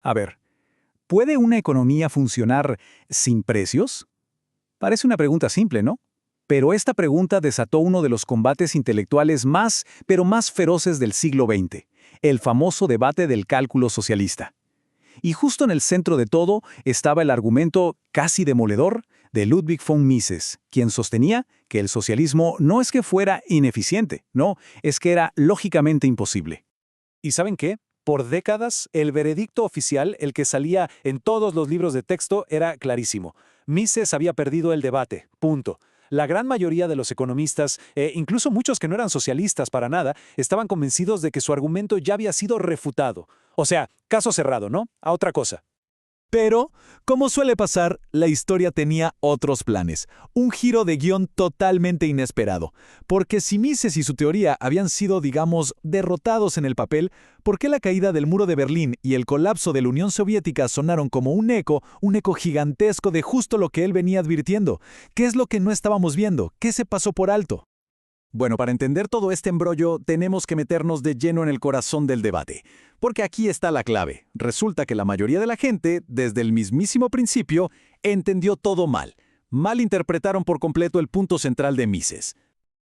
A ver, ¿puede una economía funcionar sin precios? Parece una pregunta simple, ¿no? Pero esta pregunta desató uno de los combates intelectuales pero más feroces del siglo XX, el famoso debate del cálculo socialista. Y justo en el centro de todo estaba el argumento casi demoledor de Ludwig von Mises, quien sostenía que el socialismo no es que fuera ineficiente, no, es que era lógicamente imposible. ¿Y saben qué? Por décadas, el veredicto oficial, el que salía en todos los libros de texto, era clarísimo. Mises había perdido el debate, punto. La gran mayoría de los economistas, incluso muchos que no eran socialistas para nada, estaban convencidos de que su argumento ya había sido refutado. O sea, caso cerrado, ¿no? A otra cosa. Pero, como suele pasar, la historia tenía otros planes, un giro de guión totalmente inesperado. Porque si Mises y su teoría habían sido, digamos, derrotados en el papel, ¿por qué la caída del muro de Berlín y el colapso de la Unión Soviética sonaron como un eco gigantesco de justo lo que él venía advirtiendo? ¿Qué es lo que no estábamos viendo? ¿Qué se pasó por alto? Bueno, para entender todo este embrollo, tenemos que meternos de lleno en el corazón del debate. Porque aquí está la clave. Resulta que la mayoría de la gente, desde el mismísimo principio, entendió todo mal. Malinterpretaron por completo el punto central de Mises.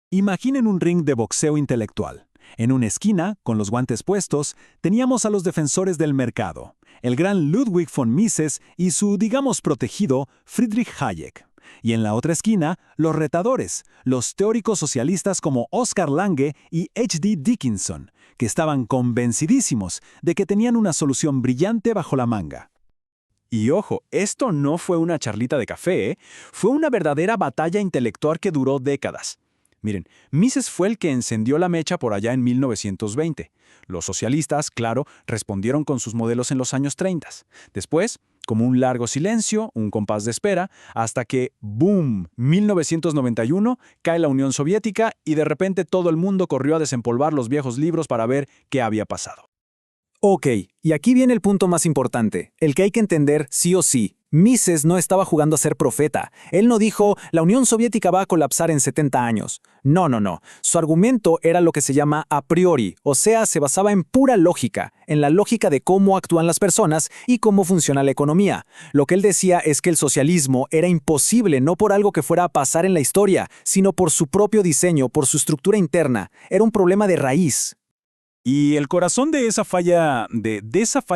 Imaginen un ring de boxeo intelectual. En una esquina, con los guantes puestos, teníamos a los defensores del mercado, el gran Ludwig von Mises y su, digamos, protegido, Friedrich Hayek. Y en la otra esquina, los retadores, los teóricos socialistas como Oscar Lange y H.D. Dickinson, que estaban convencidísimos de que tenían una solución brillante bajo la manga. Y ojo, esto no fue una charlita de café, ¿eh? Fue una verdadera batalla intelectual que duró décadas. Miren, Mises fue el que encendió la mecha por allá en 1920. Los socialistas, claro, respondieron con sus modelos en los años 30. Después, como un largo silencio, un compás de espera, hasta que, ¡boom!, 1991, cae la Unión Soviética y de repente todo el mundo corrió a desempolvar los viejos libros para ver qué había pasado. Ok, y aquí viene el punto más importante, el que hay que entender sí o sí. Mises no estaba jugando a ser profeta. Él no dijo, la Unión Soviética va a colapsar en 70 años. No. Su argumento era lo que se llama a priori, o sea, se basaba en pura lógica, en la lógica de cómo actúan las personas y cómo funciona la economía. Lo que él decía es que el socialismo era imposible no por algo que fuera a pasar en la historia, sino por su propio diseño, por su estructura interna. Era un problema de raíz. Y el corazón de esa falla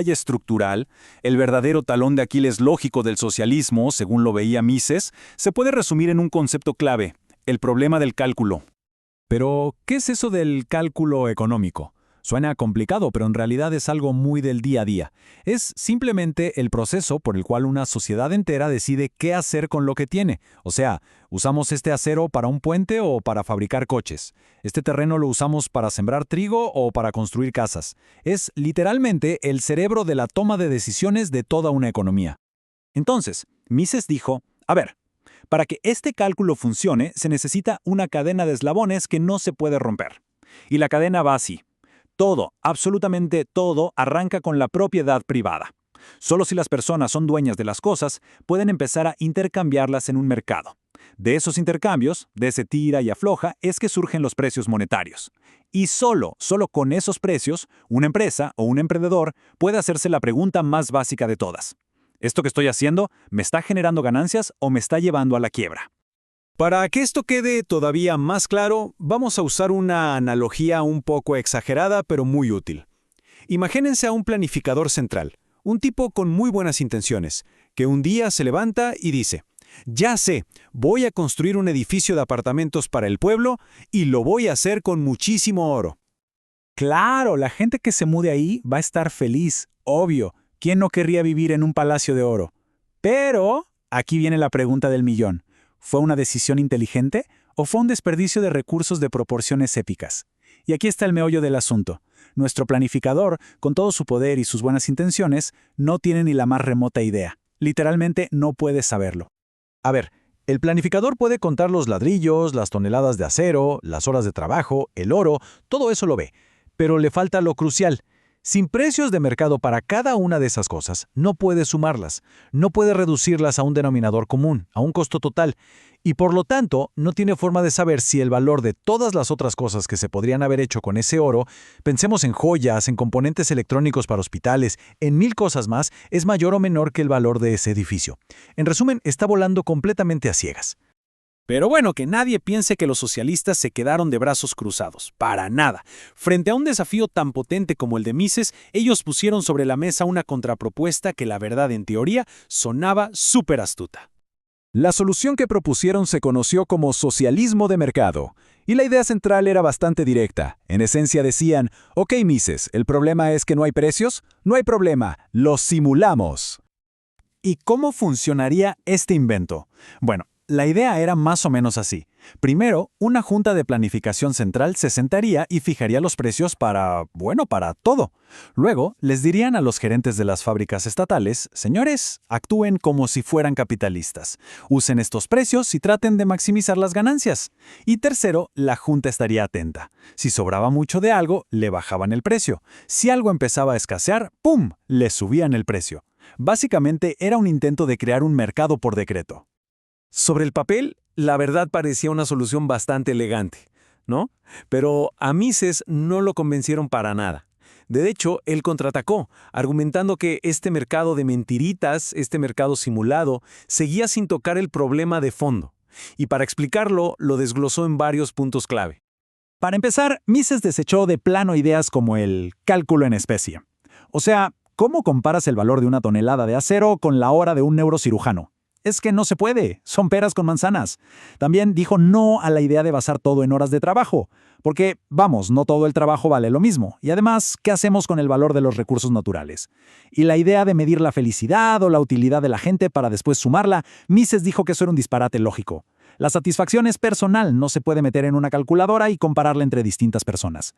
estructural, el verdadero talón de Aquiles lógico del socialismo, según lo veía Mises, se puede resumir en un concepto clave, el problema del cálculo. Pero, ¿qué es eso del cálculo económico? Suena complicado, pero en realidad es algo muy del día a día. Es simplemente el proceso por el cual una sociedad entera decide qué hacer con lo que tiene. O sea, ¿usamos este acero para un puente o para fabricar coches? ¿Este terreno lo usamos para sembrar trigo o para construir casas? Es literalmente el cerebro de la toma de decisiones de toda una economía. Entonces, Mises dijo, a ver, para que este cálculo funcione se necesita una cadena de eslabones que no se puede romper. Y la cadena va así. Todo, absolutamente todo, arranca con la propiedad privada. Solo si las personas son dueñas de las cosas, pueden empezar a intercambiarlas en un mercado. De esos intercambios, de ese tira y afloja, es que surgen los precios monetarios. Y solo con esos precios, una empresa o un emprendedor puede hacerse la pregunta más básica de todas. ¿Esto que estoy haciendo me está generando ganancias o me está llevando a la quiebra? Para que esto quede todavía más claro, vamos a usar una analogía un poco exagerada, pero muy útil. Imagínense a un planificador central, un tipo con muy buenas intenciones, que un día se levanta y dice, ya sé, voy a construir un edificio de apartamentos para el pueblo y lo voy a hacer con muchísimo oro. Claro, la gente que se mude ahí va a estar feliz, obvio. ¿Quién no querría vivir en un palacio de oro? Pero, aquí viene la pregunta del millón. ¿Fue una decisión inteligente o fue un desperdicio de recursos de proporciones épicas? Y aquí está el meollo del asunto. Nuestro planificador, con todo su poder y sus buenas intenciones, no tiene ni la más remota idea. Literalmente no puede saberlo. A ver, el planificador puede contar los ladrillos, las toneladas de acero, las horas de trabajo, el oro, todo eso lo ve. Pero le falta lo crucial. Sin precios de mercado para cada una de esas cosas, no puede sumarlas, no puede reducirlas a un denominador común, a un costo total, y por lo tanto no tiene forma de saber si el valor de todas las otras cosas que se podrían haber hecho con ese oro, pensemos en joyas, en componentes electrónicos para hospitales, en 1000 cosas más, es mayor o menor que el valor de ese edificio. En resumen, está volando completamente a ciegas. Pero bueno, que nadie piense que los socialistas se quedaron de brazos cruzados. Para nada. Frente a un desafío tan potente como el de Mises, ellos pusieron sobre la mesa una contrapropuesta que la verdad en teoría sonaba súper astuta. La solución que propusieron se conoció como socialismo de mercado, y la idea central era bastante directa. En esencia decían, ok Mises, ¿el problema es que no hay precios? No hay problema, los simulamos. ¿Y cómo funcionaría este invento? Bueno, la idea era más o menos así. Primero, una junta de planificación central se sentaría y fijaría los precios para todo. Luego, les dirían a los gerentes de las fábricas estatales, señores, actúen como si fueran capitalistas. Usen estos precios y traten de maximizar las ganancias. Y tercero, la junta estaría atenta. Si sobraba mucho de algo, le bajaban el precio. Si algo empezaba a escasear, ¡pum!, le subían el precio. Básicamente era un intento de crear un mercado por decreto. Sobre el papel, la verdad parecía una solución bastante elegante, ¿no? Pero a Mises no lo convencieron para nada. De hecho, él contraatacó, argumentando que este mercado de mentiritas, este mercado simulado, seguía sin tocar el problema de fondo. Y para explicarlo, lo desglosó en varios puntos clave. Para empezar, Mises desechó de plano ideas como el cálculo en especie. O sea, ¿cómo comparas el valor de una tonelada de acero con la hora de un neurocirujano? Es que no se puede, son peras con manzanas. También dijo no a la idea de basar todo en horas de trabajo, porque, vamos, no todo el trabajo vale lo mismo. Y además, ¿qué hacemos con el valor de los recursos naturales? Y la idea de medir la felicidad o la utilidad de la gente para después sumarla, Mises dijo que eso era un disparate lógico. La satisfacción es personal, no se puede meter en una calculadora y compararla entre distintas personas.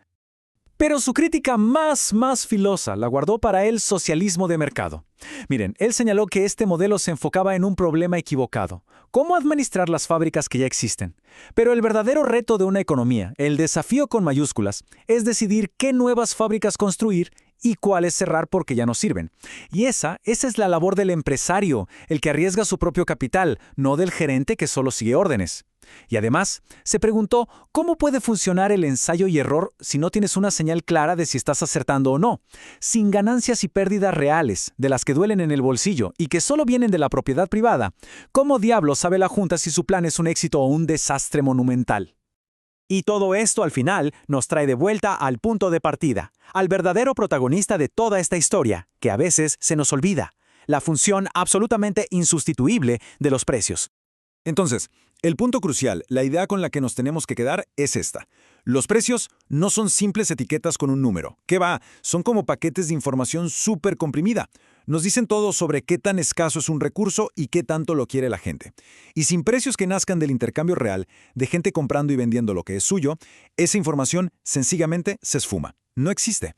Pero su crítica más filosa la guardó para el socialismo de mercado. Miren, él señaló que este modelo se enfocaba en un problema equivocado: cómo administrar las fábricas que ya existen. Pero el verdadero reto de una economía, el desafío con mayúsculas, es decidir qué nuevas fábricas construir y cuáles cerrar porque ya no sirven. Y esa es la labor del empresario, el que arriesga su propio capital, no del gerente que solo sigue órdenes. Y además, se preguntó cómo puede funcionar el ensayo y error si no tienes una señal clara de si estás acertando o no, sin ganancias y pérdidas reales, de las que duelen en el bolsillo y que solo vienen de la propiedad privada. ¿Cómo diablos sabe la Junta si su plan es un éxito o un desastre monumental? Y todo esto al final nos trae de vuelta al punto de partida, al verdadero protagonista de toda esta historia, que a veces se nos olvida: la función absolutamente insustituible de los precios. Entonces, el punto crucial, la idea con la que nos tenemos que quedar es esta. Los precios no son simples etiquetas con un número. ¿Qué va? Son como paquetes de información súper comprimida. Nos dicen todo sobre qué tan escaso es un recurso y qué tanto lo quiere la gente. Y sin precios que nazcan del intercambio real, de gente comprando y vendiendo lo que es suyo, esa información sencillamente se esfuma. No existe.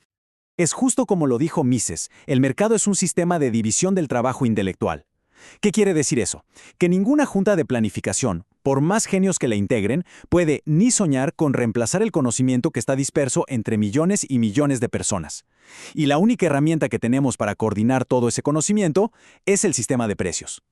Es justo como lo dijo Mises, el mercado es un sistema de división del trabajo intelectual. ¿Qué quiere decir eso? Que ninguna junta de planificación, por más genios que la integren, puede ni soñar con reemplazar el conocimiento que está disperso entre millones y millones de personas. Y la única herramienta que tenemos para coordinar todo ese conocimiento es el sistema de precios.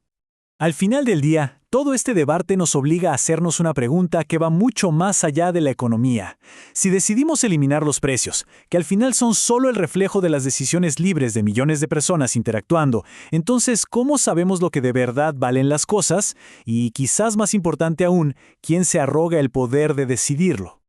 Al final del día, todo este debate nos obliga a hacernos una pregunta que va mucho más allá de la economía. Si decidimos eliminar los precios, que al final son solo el reflejo de las decisiones libres de millones de personas interactuando, entonces, ¿cómo sabemos lo que de verdad valen las cosas? Y quizás más importante aún, ¿quién se arroga el poder de decidirlo?